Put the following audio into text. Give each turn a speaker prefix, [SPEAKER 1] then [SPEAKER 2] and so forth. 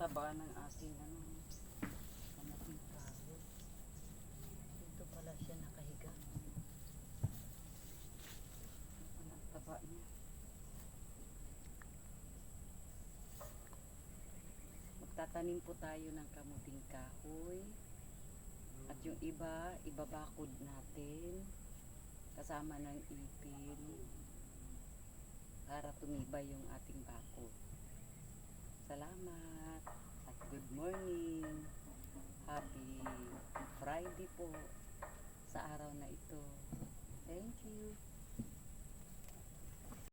[SPEAKER 1] taba ng ating kamating kahoy. Dito pala siya nakahiga. Ang taba niya. Magtatanim po tayo ng kamuting kahoy. At yung iba, ibabakod natin kasama ng ipil para tumibay yung ating bakod. Salamat at good morning. Happy Friday po sa araw na ito.